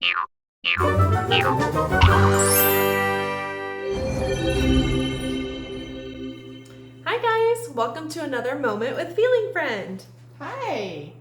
Hi guys, welcome to another moment with Feeling Friend. Hi!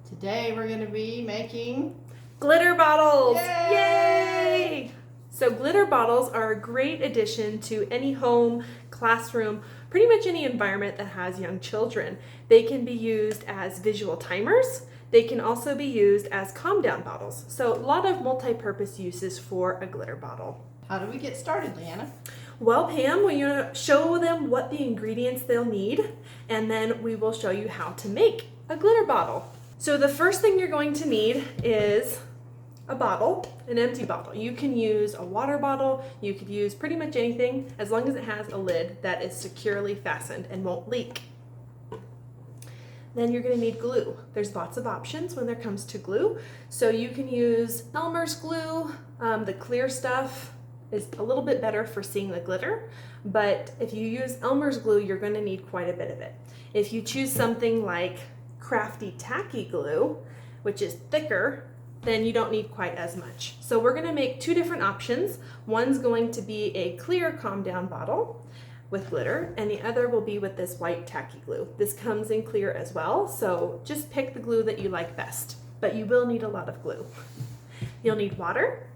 Today we're going to be making Glitter bottles! Yay! So glitter bottles are a great addition to any home, classroom, pretty much any environment that has young children. They can be used as visual timers. They can also be used as calm down bottles. So a lot of multi-purpose uses for a glitter bottle. How do we get started, Leanna? Well, Pam, we're going to show them what the ingredients they'll need, and then we will show you how to make a glitter bottle. So the first thing you're going to need is a bottle, an empty bottle. You can use a water bottle, you could use pretty much anything as long as it has a lid that is securely fastened and won't leak. Then you're going to need glue. There's lots of options when it comes to glue. So you can use Elmer's glue, the clear stuff is a little bit better for seeing the glitter, but if you use Elmer's glue, you're going to need quite a bit of it. If you choose something like Crafty Tacky Glue, which is thicker, then you don't need quite as much. So we're going to make two different options. One's going to be a clear calm down bottle with glitter, and the other will be with this white tacky glue. This comes in clear as well, so just pick the glue that you like best, but you will need a lot of glue. You'll need water,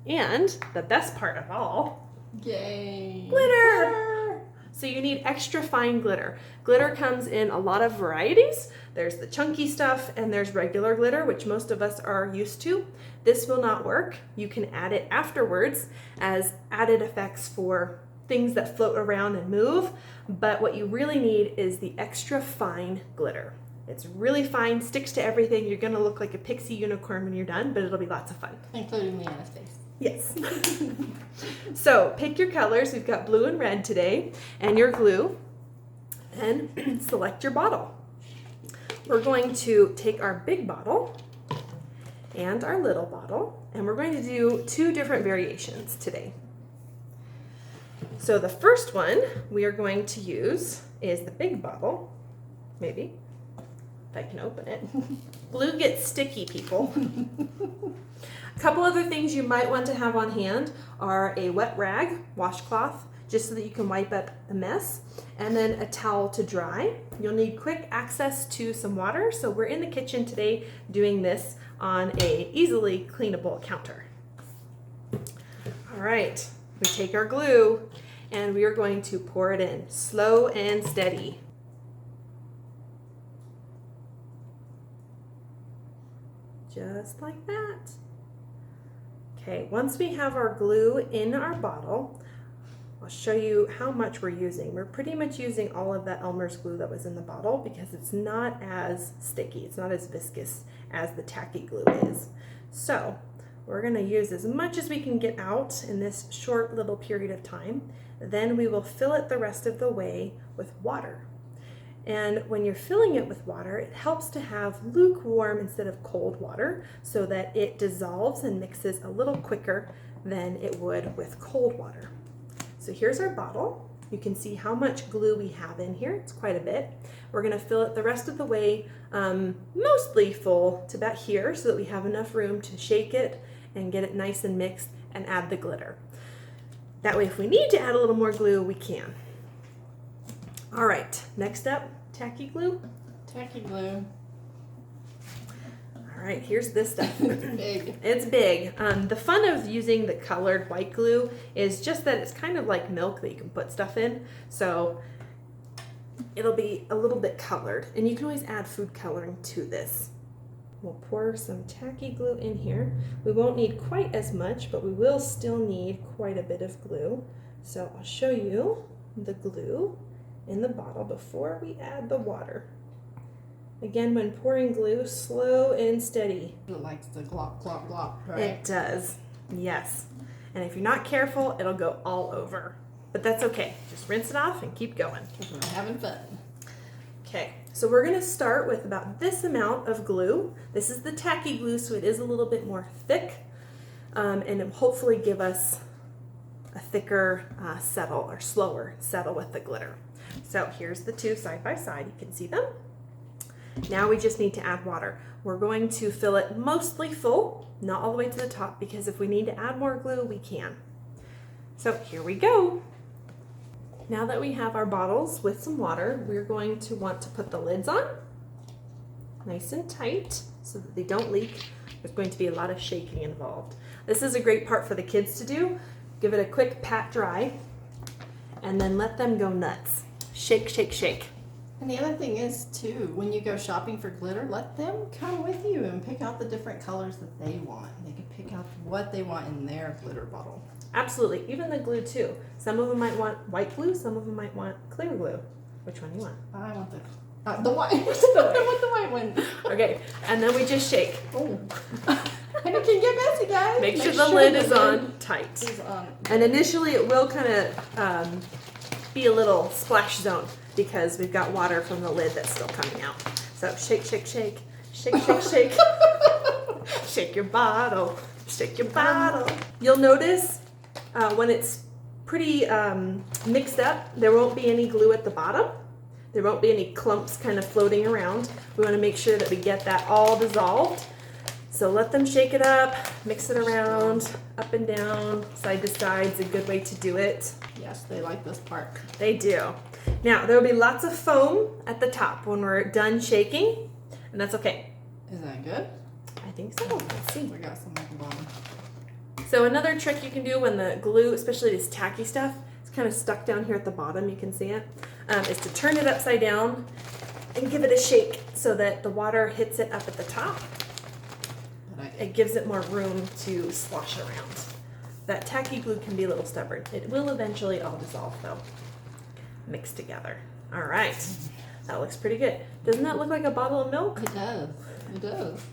and the best part of all, Yay! glitter! So you need extra fine glitter. Glitter comes in a lot of varieties. There's the chunky stuff and there's regular glitter, which most of us are used to. This will not work. You can add it afterwards as added effects for things that float around and move, but what you really need is the extra fine glitter. It's really fine, sticks to everything. You're gonna look like a pixie unicorn when you're done, but it'll be lots of fun. Including Leanna's face. Yes. So pick your colors. We've got blue and red today, and your glue, and select your bottle. We're going to take our big bottle and our little bottle, and we're going to do two different variations today. So the first one we are going to use is the big bottle, maybe, if I can open it. Glue gets sticky, people. A couple other things you might want to have on hand are a wet rag, washcloth, just so that you can wipe up the mess, and then a towel to dry. You'll need quick access to some water, so we're in the kitchen today doing this on a easily cleanable counter. All right, we take our glue and we are going to pour it in slow and steady. Just like that. Okay, once we have our glue in our bottle, I'll show you how much we're using. We're pretty much using all of that Elmer's glue that was in the bottle because it's not as sticky, it's not as viscous as the tacky glue is. So we're gonna use as much as we can get out in this short little period of time. Then we will fill it the rest of the way with water. And when you're filling it with water, it helps to have lukewarm instead of cold water so that it dissolves and mixes a little quicker than it would with cold water. So here's our bottle. You can see how much glue we have in here. It's quite a bit. We're going to fill it the rest of the way, mostly full to about here so that we have enough room to shake it and get it nice and mixed and add the glitter. That way if we need to add a little more glue, we can. All right, next up, tacky glue. Tacky glue. All right, here's this stuff. It's big. It's big. The fun of using the colored white glue is just that it's kind of like milk that you can put stuff in. So it'll be a little bit colored, and you can always add food coloring to this. We'll pour some tacky glue in here. We won't need quite as much, but we will still need quite a bit of glue. So I'll show you the glue in the bottle before we add the water. Again, when pouring glue, slow and steady. It likes the glop, glop, glop, right? It does, yes. And if you're not careful, it'll go all over. But that's okay. Just rinse it off and keep going. Because we're having fun. Okay, so we're gonna start with about this amount of glue. This is the tacky glue, so it is a little bit more thick, and it'll hopefully give us a thicker settle or slower settle with the glitter. So here's the two side by side. You can see them. Now we just need to add water. We're going to fill it mostly full, not all the way to the top, because if we need to add more glue, we can. So here we go. Now that we have our bottles with some water, we're going to want to put the lids on, nice and tight, so that they don't leak. There's going to be a lot of shaking involved. This is a great part for the kids to do. Give it a quick pat dry, and then let them go nuts. Shake, shake, shake. And the other thing is too, when you go shopping for glitter, let them come with you and pick out the different colors that they want. They can pick out what they want in their glitter bottle. Absolutely, even the glue too. Some of them might want white glue, some of them might want clear glue. Which one do you want? I want the white. I want the white one. Okay, and then we just shake. Oh, and it can get messy, guys. Make sure the lid is on tight. Is on. And initially it will kind of be a little splash zone because we've got water from the lid that's still coming out. So shake, shake, shake, shake, shake, shake. Shake your bottle, shake your bottle. You'll notice when it's pretty mixed up, there won't be any glue at the bottom. There won't be any clumps kind of floating around. We want to make sure that we get that all dissolved. So let them shake it up, mix it around, up and down, side to side is a good way to do it. Yes, they like this part. They do. Now, there will be lots of foam at the top when we're done shaking, and that's okay. Is that good? I think so. Let's see. We got some at the bottom. So another trick you can do when the glue, especially this tacky stuff, is kind of stuck down here at the bottom, you can see it, is to turn it upside down and give it a shake so that the water hits it up at the top. It gives it more room to slosh around. That tacky glue can be a little stubborn. It will eventually all dissolve though. Mix together. All right, that looks pretty good. Doesn't that look like a bottle of milk? It does. It does.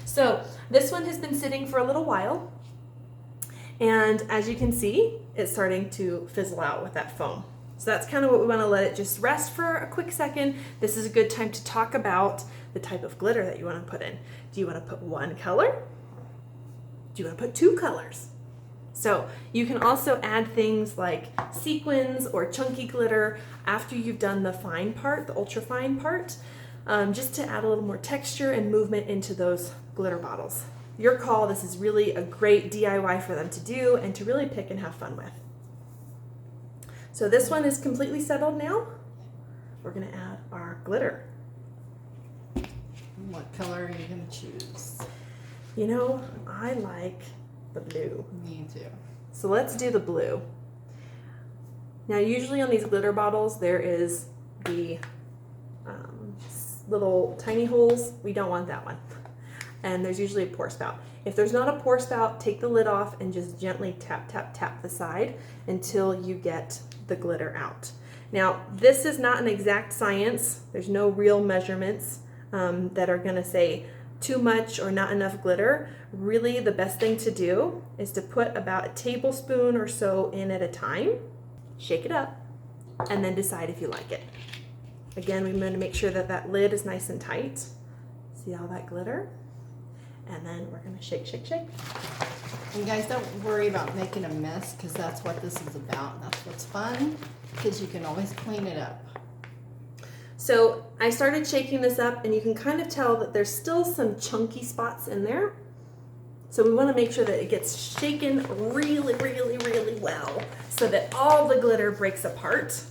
So this one has been sitting for a little while. And as you can see, it's starting to fizzle out with that foam. So that's kind of what we want to let it just rest for a quick second. This is a good time to talk about the type of glitter that you want to put in. Do you want to put one color? Do you want to put two colors? So you can also add things like sequins or chunky glitter after you've done the fine part, the ultra fine part, just to add a little more texture and movement into those glitter bottles. Your call. This is really a great DIY for them to do and to really pick and have fun with. So this one is completely settled now. We're going to add our glitter. What color are you going to choose? You know, I like the blue. Me too. So let's do the blue. Now usually on these glitter bottles there is the little tiny holes. We don't want that one. And there's usually a pour spout. If there's not a pour spout, take the lid off and just gently tap, tap, tap the side until you get the glitter out. Now, this is not an exact science. There's no real measurements that are gonna say too much or not enough glitter. Really, the best thing to do is to put about a tablespoon or so in at a time, shake it up, and then decide if you like it. Again, we want to make sure that that lid is nice and tight. See all that glitter? And then we're gonna shake, shake, shake. And guys, don't worry about making a mess because that's what this is about. That's what's fun because you can always clean it up. So I started shaking this up and you can kind of tell that there's still some chunky spots in there. So we want to make sure that it gets shaken really, really, really well so that all the glitter breaks apart.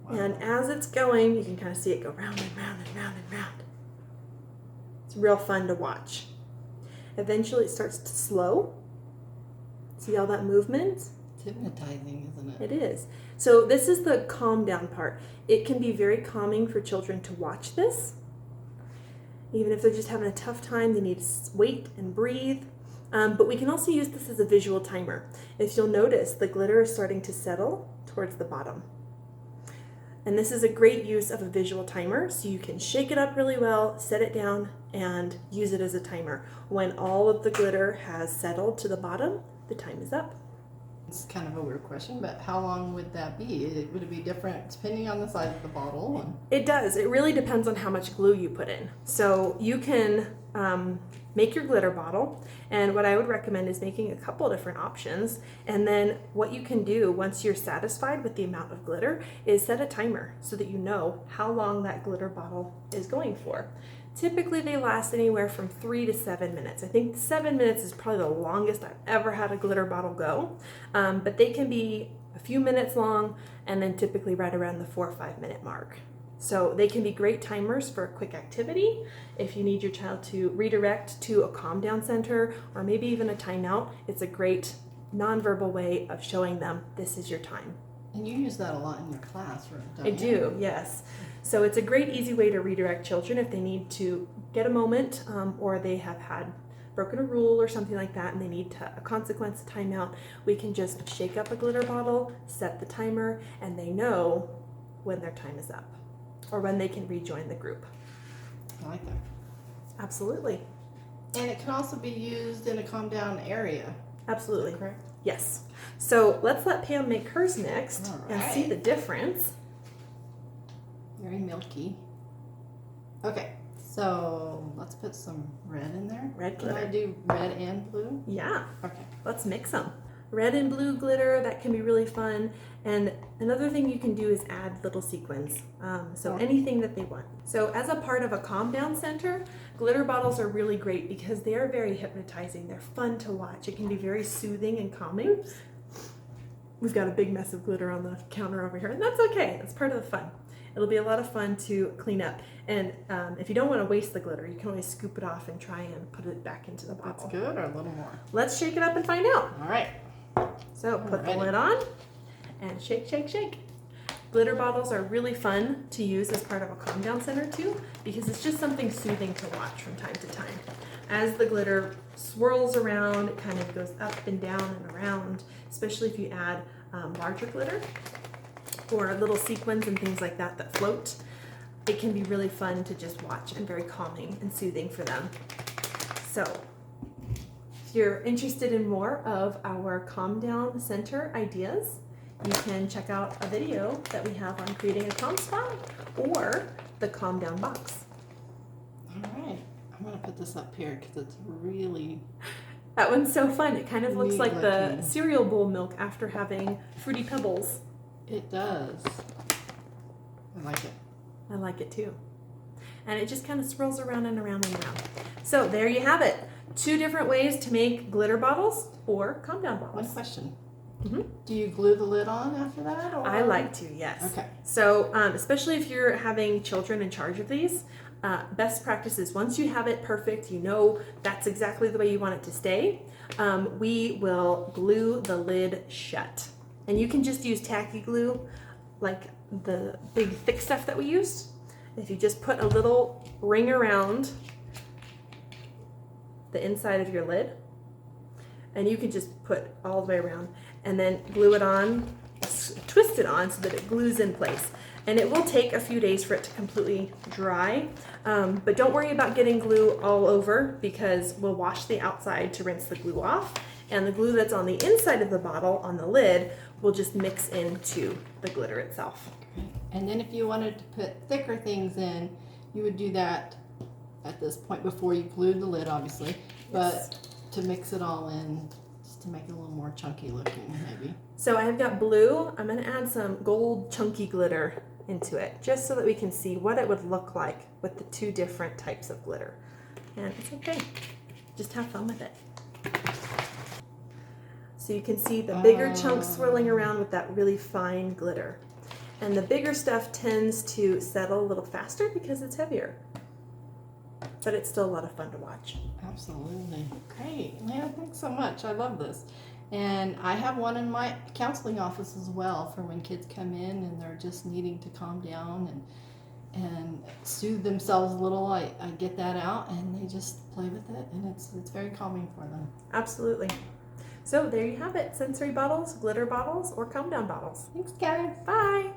Wow. And as it's going, you can kind of see it go round and round and round and round. It's real fun to watch. Eventually it starts to slow. See all that movement? It's hypnotizing, isn't it? It is. So this is the calm down part. It can be very calming for children to watch this. Even if they're just having a tough time, they need to wait and breathe. But we can also use this as a visual timer. If you'll notice, the glitter is starting to settle towards the bottom. And this is a great use of a visual timer, so you can shake it up really well, set it down, and use it as a timer. When all of the glitter has settled to the bottom, the time is up. It's kind of a weird question, but how long would that be? Would it be different depending on the size of the bottle? It does. It really depends on how much glue you put in. So you can make your glitter bottle. And what I would recommend is making a couple different options. And then what you can do once you're satisfied with the amount of glitter is set a timer so that you know how long that glitter bottle is going for. Typically they last anywhere from 3 to 7 minutes. I think 7 minutes is probably the longest I've ever had a glitter bottle go, but they can be a few minutes long and then typically right around the 4 or 5 minute mark. So they can be great timers for a quick activity. If you need your child to redirect to a calm down center or maybe even a timeout, it's a great nonverbal way of showing them this is your time. And you use that a lot in your classroom, don't I you? do, yes. So it's a great easy way to redirect children if they need to get a moment or they have had broken a rule or something like that and they need a consequence, a timeout. We can just shake up a glitter bottle, set the timer, and they know when their time is up or when they can rejoin the group. I like that. Absolutely. And it can also be used in a calm down area. Absolutely. Correct? Yes. So let's let Pam make hers next All and see right. the difference. Very milky. Okay, so let's put some red in there. Red Can I glitter. do red and blue? Yeah. Okay. Let's mix them. Red and blue glitter, that can be really fun. And another thing you can do is add little sequins. So anything that they want. So as a part of a calm down center, glitter bottles are really great because they are very hypnotizing. They're fun to watch. It can be very soothing and calming. We've got a big mess of glitter on the counter over here, and that's okay. That's part of the fun. It'll be a lot of fun to clean up. And if you don't want to waste the glitter, you can always scoop it off and try and put it back into the bottle. That's good, or a little more? Let's shake it up and find out. All right. So put the Alrighty. lid on and shake, shake, shake. Glitter bottles are really fun to use as part of a calm down center too, because it's just something soothing to watch from time to time. As the glitter swirls around, it kind of goes up and down and around, especially if you add larger glitter or little sequins and things like that that float. It can be really fun to just watch and very calming and soothing for them. So if you're interested in more of our calm down center ideas, you can check out a video that we have on creating a calm spot or the calm down box. All right. I'm going to put this up here because it's really... That one's so fun. It kind of looks Neat like the looking. cereal bowl milk after having Fruity Pebbles. It does. I like it. I like it too. And it just kind of swirls around and around and around. So there you have it. 2 different ways to make glitter bottles or calm down One bottles. question. Mhm. Do you glue the lid on after that? Or? I like to, yes. Okay. So especially if you're having children in charge of these, best practice is once you have it perfect, you know that's exactly the way you want it to stay, we will glue the lid shut. And you can just use tacky glue, like the big thick stuff that we used. If you just put a little ring around the inside of your lid, and you can just put all the way around and then glue it on, twist it on so that it glues in place. And it will take a few days for it to completely dry, but don't worry about getting glue all over because we'll wash the outside to rinse the glue off, and the glue that's on the inside of the bottle on the lid will just mix into the glitter itself. And then if you wanted to put thicker things in, you would do that at this point before you glued the lid, obviously, but to mix it all in, just to make it a little more chunky looking, maybe. So I've got blue. I'm going to add some gold chunky glitter into it just so that we can see what it would look like with the 2 different types of glitter. And it's okay. Just have fun with it. So you can see the bigger chunks swirling around with that really fine glitter. And the bigger stuff tends to settle a little faster because it's heavier. But it's still a lot of fun to watch. Absolutely. Great. Yeah, thanks so much. I love this. And I have one in my counseling office as well for when kids come in and they're just needing to calm down and soothe themselves a little. I get that out and they just play with it, and it's very calming for them. Absolutely. So there you have it. Sensory bottles, glitter bottles, or calm down bottles. Thanks, guys. Bye.